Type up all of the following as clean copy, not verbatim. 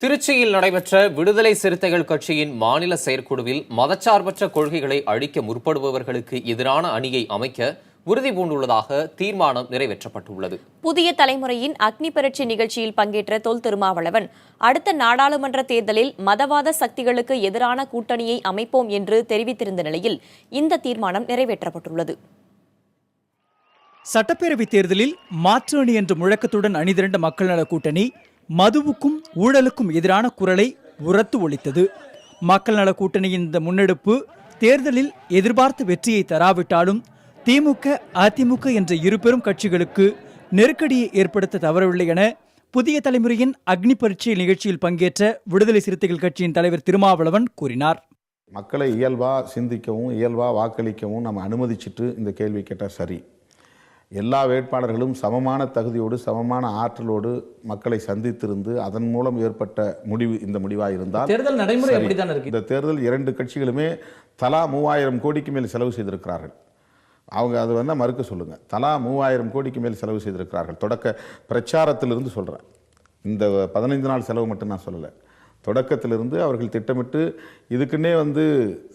திருச்சியில் நடைபெற்ற விடுதலை சிறுத்தைகள் கட்சியின் மாநில செயற்குழுவில் மதச்சார்பற்ற கொள்கைகளை அழிக்க முற்படுபவர்களுக்கு எதிரான அணியை அமைக்க உறுதி பூண்டுள்ளதாக தீர்மானம் நிறைவேற்றப்பட்டுள்ளது. புதிய தலைமுறையின் அக்னி பரீட்சை நிகழ்ச்சியில் பங்கேற்ற தொல் திருமாவளவன் அடுத்த நாடாளுமன்ற தேர்தலில் மதவாத சக்திகளுக்கு எதிரான கூட்டணியை அமைப்போம் என்று தெரிவித்திருந்த நிலையில் இந்த தீர்மானம் நிறைவேற்றப்பட்டுள்ளது. சட்டப்பேரவைத் தேர்தலில் மாற்று அணி என்ற முழக்கத்துடன் அணிதிரண்ட மக்கள் நல கூட்டணி மதுவுக்கும் ஊழலுக்கும் எதிரான குரலை உரத்து ஒலித்தது. மக்கள் நல கூட்டணியின் இந்த முன்னெடுப்பு தேர்தலில் எதிர்பார்த்த வெற்றியை தராவிட்டாலும் திமுக, அதிமுக என்ற இரு பெரும் கட்சிகளுக்கு நெருக்கடியை ஏற்படுத்த தவறவில்லை என புதிய தலைமுறையின் அக்னி பரீட்சை நிகழ்ச்சியில் பங்கேற்ற விடுதலை சிறுத்தைகள் கட்சியின் தலைவர் திருமாவளவன் கூறினார். மக்களை இயல்பா சிந்திக்கவும் இயல்பா வாக்களிக்கவும் நம்ம அனுமதிச்சுட்டு இந்த கேள்வி கேட்டால் சரி. எல்லா வேட்பாளர்களும் சமமான தகுதியோடு சமமான ஆற்றலோடு மக்களை சந்தித்திருந்து அதன் மூலம் ஏற்பட்ட முடிவு இந்த முடிவாக இருந்தால் தேர்தல் நடைமுறை அப்படித்தான் இருக்கு. இந்த தேர்தல் இரண்டு கட்சிகளுமே தலா 3000 கோடிக்கு மேல் செலவு செய்திருக்கிறார்கள். அவங்க அது வந்து மறுக்க சொல்லுங்க. தலா 3000 கோடிக்கு மேல் செலவு செய்திருக்கிறார்கள். தொடக்க பிரச்சாரத்திலிருந்து சொல்றேன். இந்த 15 நாள் செலவு மட்டும் நான் சொல்லலை. தொடக்கத்திலிருந்து அவர்கள் திட்டமிட்டு இதுக்குன்னே வந்து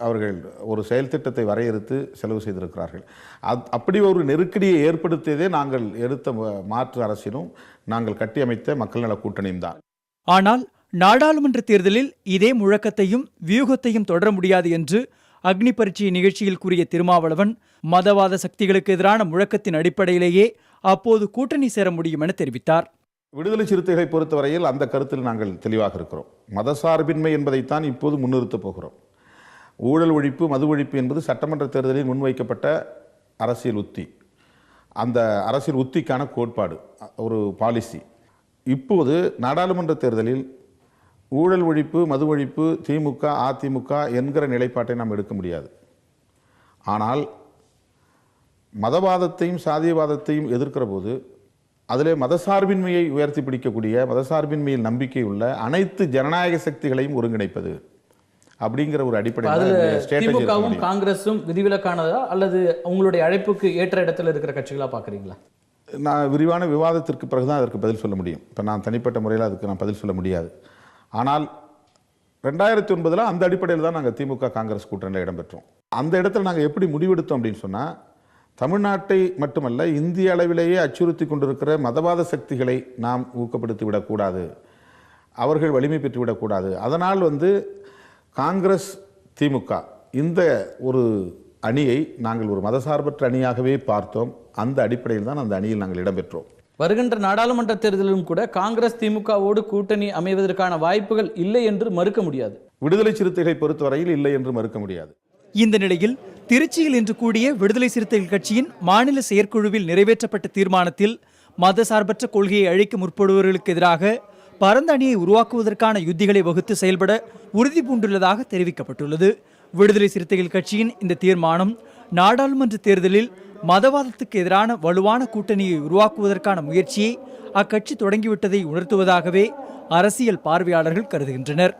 அவர்கள் ஒரு செயல் திட்டத்தை வரையறுத்து செலவு செய்திருக்கிறார்கள். அப்படி ஒரு நெருக்கடியை ஏற்படுத்தியதே நாங்கள் எடுத்த மாற்று அரசிலும் நாங்கள் கட்டியமைத்த மக்கள் நல கூட்டணியும் தான். ஆனால் நாடாளுமன்ற தேர்தலில் இதே முழக்கத்தையும் வியூகத்தையும் தொடர முடியாது என்று அக்னி பரீட்சை நிகழ்ச்சியில் கூறிய திருமாவளவன் மதவாத சக்திகளுக்கு எதிரான முழக்கத்தின் அடிப்படையிலேயே அப்போது கூட்டணி சேர முடியும் என தெரிவித்தார். விடுதலை சிறுத்தைகளை பொறுத்தவரையில் அந்த கருத்தில் நாங்கள் தெளிவாக இருக்கிறோம். மதசார்பின்மை என்பதைத்தான் இப்போது முன்னிறுத்தப் போகிறோம். ஊழல் ஒழிப்பு, மது ஒழிப்பு என்பது சட்டமன்ற தேர்தலில் முன்வைக்கப்பட்ட அரசியல் உத்தி. அந்த அரசியல் உத்திக்கான கோட்பாடு, ஒரு பாலிசி. இப்போது நாடாளுமன்ற தேர்தலில் ஊழல் ஒழிப்பு, மது ஒழிப்பு, திமுக, அதிமுக என்கிற நிலைப்பாட்டை நாம் எடுக்க முடியாது. ஆனால் மதவாதத்தையும் சாதியவாதத்தையும் எதிர்க்கிற போது அதிலே மதசார்பின்மையை உயர்த்தி பிடிக்கக்கூடிய, மதசார்பின்மையில் நம்பிக்கை உள்ள அனைத்து ஜனநாயக சக்திகளையும் ஒருங்கிணைப்பது அப்படிங்கிற ஒரு அடிப்படையில் திமுகவும் காங்கிரஸும் விதிவிலக்கானதா அல்லது உங்களுடைய அழைப்புக்கு ஏற்ற இடத்துல இருக்கிற கட்சிகளா பார்க்குறீங்களா? நான் விரிவான விவாதத்திற்கு பிறகுதான் அதற்கு பதில் சொல்ல முடியும். இப்போ நான் தனிப்பட்ட முறையில் அதுக்கு நான் பதில் சொல்ல முடியாது. ஆனால் 2009 அந்த அடிப்படையில் தான் நாங்கள் திமுக காங்கிரஸ் கூட்டணியில் இடம்பெற்றோம். அந்த இடத்துல நாங்கள் எப்படி முடிவெடுத்தோம் அப்படின்னு சொன்னால், தமிழ்நாட்டை மட்டுமல்ல இந்திய அளவிலேயே அச்சுறுத்தி கொண்டிருக்கிற மதவாத சக்திகளை நாம் ஊக்கப்படுத்தி விடக்கூடாது, அவர்கள் வலிமை பெற்றுவிடக்கூடாது. அதனால் வந்து காங்கிரஸ், திமுக இந்த ஒரு அணியை நாங்கள் ஒரு மதசார்பற்ற அணியாகவே பார்த்தோம். அந்த அடிப்படையில் தான் அந்த அணியில் நாங்கள் இடம்பெற்றோம். வருகின்ற நாடாளுமன்ற தேர்தலிலும் கூட காங்கிரஸ் திமுகவோடு கூட்டணி அமைவதற்கான வாய்ப்புகள் இல்லை என்று மறுக்க முடியாது. விடுதலை சிறுத்தைகளை பொறுத்தவரையில் இல்லை என்று மறுக்க முடியாது. இந்த நிலையில் திருச்சியில் இன்று கூடிய விடுதலை சிறுத்தைகள் கட்சியின் மாநில செயற்குழுவில் நிறைவேற்றப்பட்ட தீர்மானத்தில் மதசார்பற்ற கொள்கையை அழிக்க முற்படுபவர்களுக்கு எதிராக பரந்த அணியை உருவாக்குவதற்கான யுத்திகளை வகுத்து செயல்பட உறுதி பூண்டுள்ளதாக தெரிவிக்கப்பட்டுள்ளது. விடுதலை சிறுத்தைகள் கட்சியின் இந்த தீர்மானம் நாடாளுமன்ற தேர்தலில் மதவாதத்துக்கு எதிரான வலுவான கூட்டணியை உருவாக்குவதற்கான முயற்சியை அக்கட்சி தொடங்கிவிட்டதை உணர்த்துவதாகவே அரசியல் பார்வையாளர்கள் கருதுகின்றனர்.